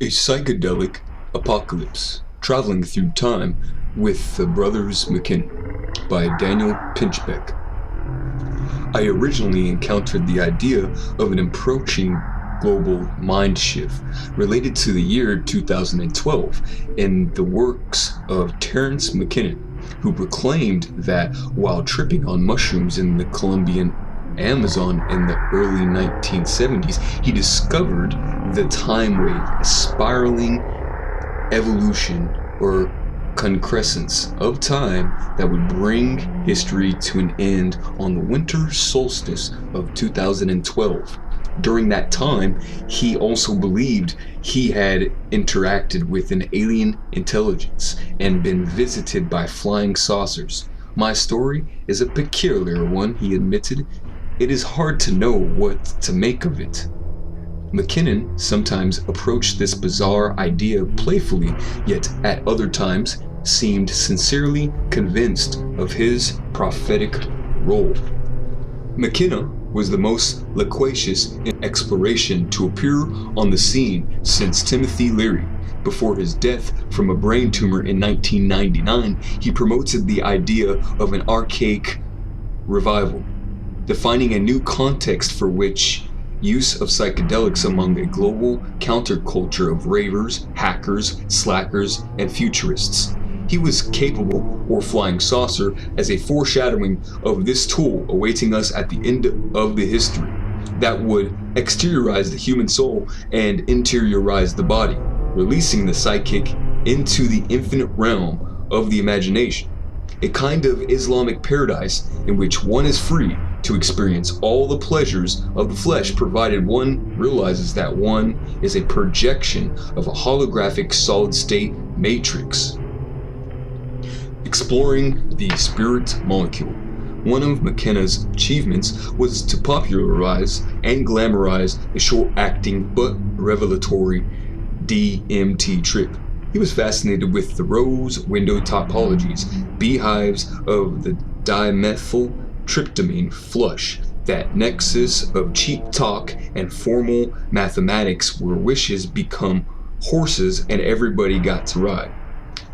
A psychedelic apocalypse traveling through time with the brothers McKinnon by Daniel Pinchbeck. I originally encountered the idea of an approaching global mind shift related to the year 2012 in the works of Terence McKinnon, who proclaimed that while tripping on mushrooms in the Colombian Amazon in the early 1970s, he discovered the time wave, a spiraling evolution or concrescence of time that would bring history to an end on the winter solstice of 2012. During that time, he also believed he had interacted with an alien intelligence and been visited by flying saucers. My story is a peculiar one, he admitted. It is hard to know what to make of it. McKinnon sometimes approached this bizarre idea playfully, yet at other times seemed sincerely convinced of his prophetic role. McKinnon was the most loquacious in exploration to appear on the scene since Timothy Leary. Before his death from a brain tumor in 1999, he promoted the idea of an archaic revival, defining a new context for which use of psychedelics among a global counterculture of ravers, hackers, slackers, and futurists. He was capable, or flying saucer, as a foreshadowing of this tool awaiting us at the end of the history that would exteriorize the human soul and interiorize the body, releasing the psychic into the infinite realm of the imagination, a kind of Islamic paradise in which one is free to experience all the pleasures of the flesh, provided one realizes that one is a projection of a holographic solid-state matrix. Exploring the spirit molecule. One of McKenna's achievements was to popularize and glamorize the short-acting but revelatory DMT trip. He was fascinated with the rose window topologies, beehives of the dimethyltryptamine flush, that nexus of cheap talk and formal mathematics where wishes become horses and everybody got to ride.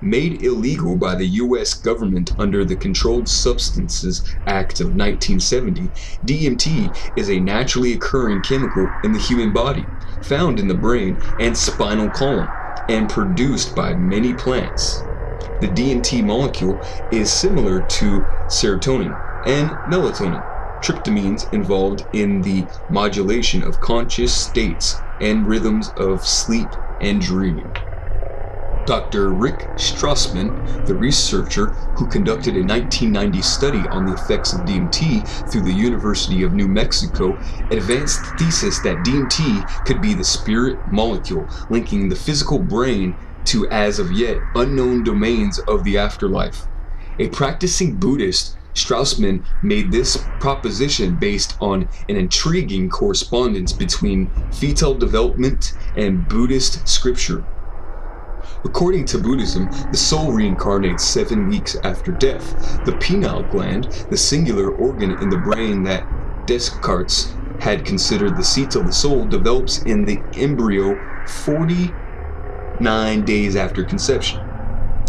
Made illegal by the US government under the Controlled Substances Act of 1970, DMT is a naturally occurring chemical in the human body, found in the brain and spinal column, and produced by many plants. The DMT molecule is similar to serotonin and melatonin, tryptamines involved in the modulation of conscious states and rhythms of sleep and dreaming. Dr. Rick Strassman, the researcher who conducted a 1990 study on the effects of DMT through the University of New Mexico, advanced the thesis that DMT could be the spirit molecule linking the physical brain to as of yet unknown domains of the afterlife. A practicing Buddhist, Strassman made this proposition based on an intriguing correspondence between fetal development and Buddhist scripture. According to Buddhism, the soul reincarnates 7 weeks after death. The pineal gland, the singular organ in the brain that Descartes had considered the seat of the soul, develops in the embryo 49 days after conception.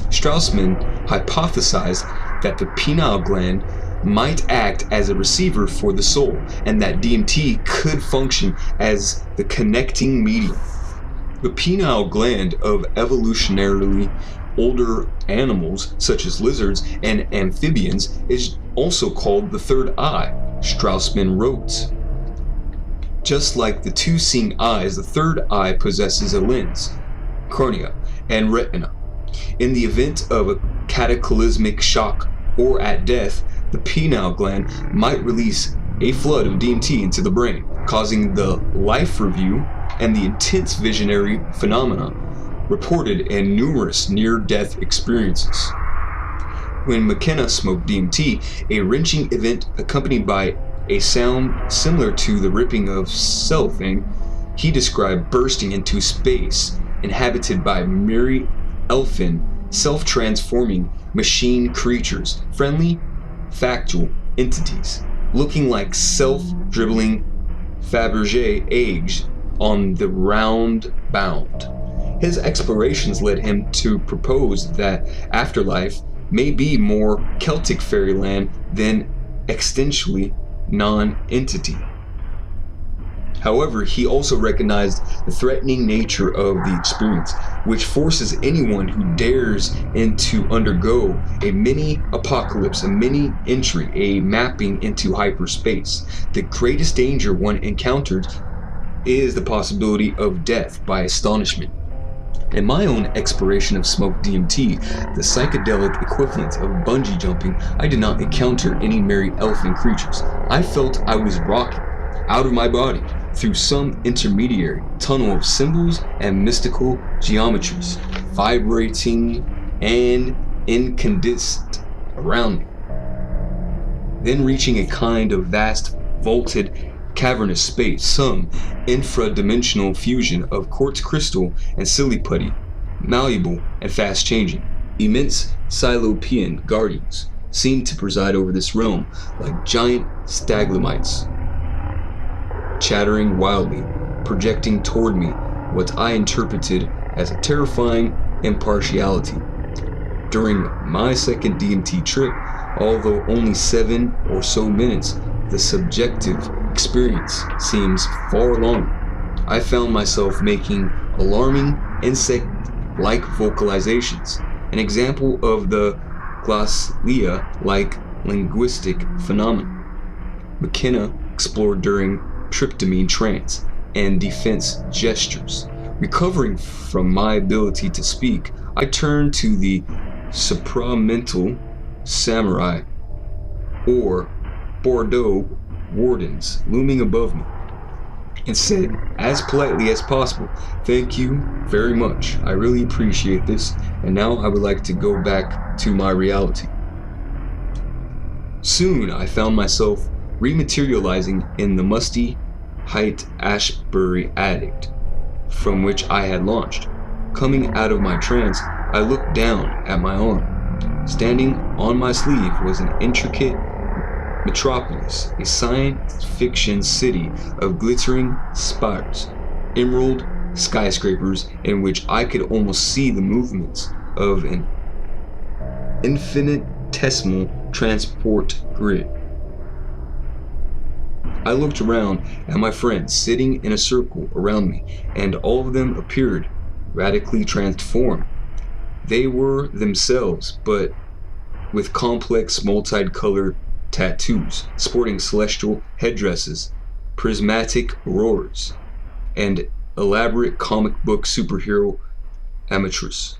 Strassman hypothesized that the pineal gland might act as a receiver for the soul, and that DMT could function as the connecting medium. The pineal gland of evolutionarily older animals, such as lizards and amphibians, is also called the third eye, Strassman wrote. Just like the two seeing eyes, the third eye possesses a lens, cornea, and retina. In the event of a cataclysmic shock or at death, the pineal gland might release a flood of DMT into the brain, causing the life review and the intense visionary phenomena reported in numerous near-death experiences. When McKenna smoked DMT, a wrenching event accompanied by a sound similar to the ripping of cellophane, he described bursting into space, inhabited by merry elfin, self-transforming machine creatures, friendly, factual entities, looking like self-dribbling Fabergé eggs on the round bound. His explorations led him to propose that afterlife may be more Celtic fairyland than existentially non-entity. However, he also recognized the threatening nature of the experience, which forces anyone who dares to undergo a mini-apocalypse, a mini-entry, a mapping into hyperspace. The greatest danger one encounters is the possibility of death by astonishment. In my own exploration of smoked DMT, the psychedelic equivalent of bungee jumping, I did not encounter any merry elfin creatures. I felt I was rocking out of my body through some intermediary tunnel of symbols and mystical geometries, vibrating and incandescent around me. Then reaching a kind of vast, vaulted, cavernous space, some infra-dimensional fusion of quartz crystal and silly putty, malleable and fast-changing. Immense Cyclopean guardians seemed to preside over this realm like giant stalagmites, chattering wildly, projecting toward me what I interpreted as a terrifying impartiality. During my second DMT trip, although only 7 or so minutes, the subjective experience seems far longer. I found myself making alarming insect-like vocalizations, an example of the glossalia-like linguistic phenomenon McKenna explored during tryptamine trance and defense gestures. Recovering from my ability to speak, I turned to the supramental samurai, or Bordeaux wardens looming above me, and said as politely as possible, "Thank you very much. I really appreciate this, and now I would like to go back to my reality." Soon I found myself rematerializing in the musty Haight-Ashbury attic from which I had launched. Coming out of my trance, I looked down at my arm. Standing on my sleeve was an intricate metropolis, a science fiction city of glittering spires, emerald skyscrapers in which I could almost see the movements of an infinitesimal transport grid. I looked around at my friends sitting in a circle around me, and all of them appeared radically transformed. They were themselves, but with complex multicolored tattoos, sporting celestial headdresses, prismatic auroras, and elaborate comic book superhero amateurs.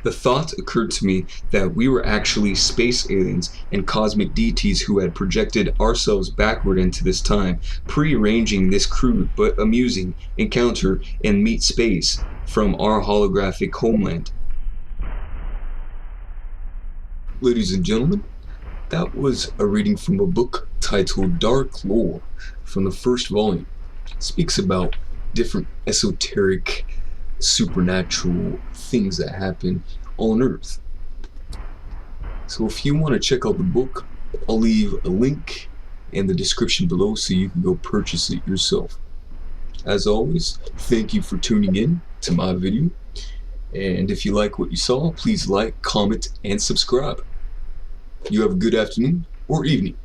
The thought occurred to me that we were actually space aliens and cosmic deities who had projected ourselves backward into this time, prearranging this crude but amusing encounter in meat space from our holographic homeland. Ladies and gentlemen, that was a reading from a book titled Darklore from the first volume. It speaks about different esoteric, supernatural things that happen on Earth. So if you want to check out the book, I'll leave a link in the description below so you can go purchase it yourself. As always, thank you for tuning in to my video, and if you like what you saw, please like, comment, and subscribe. You have a good afternoon or evening.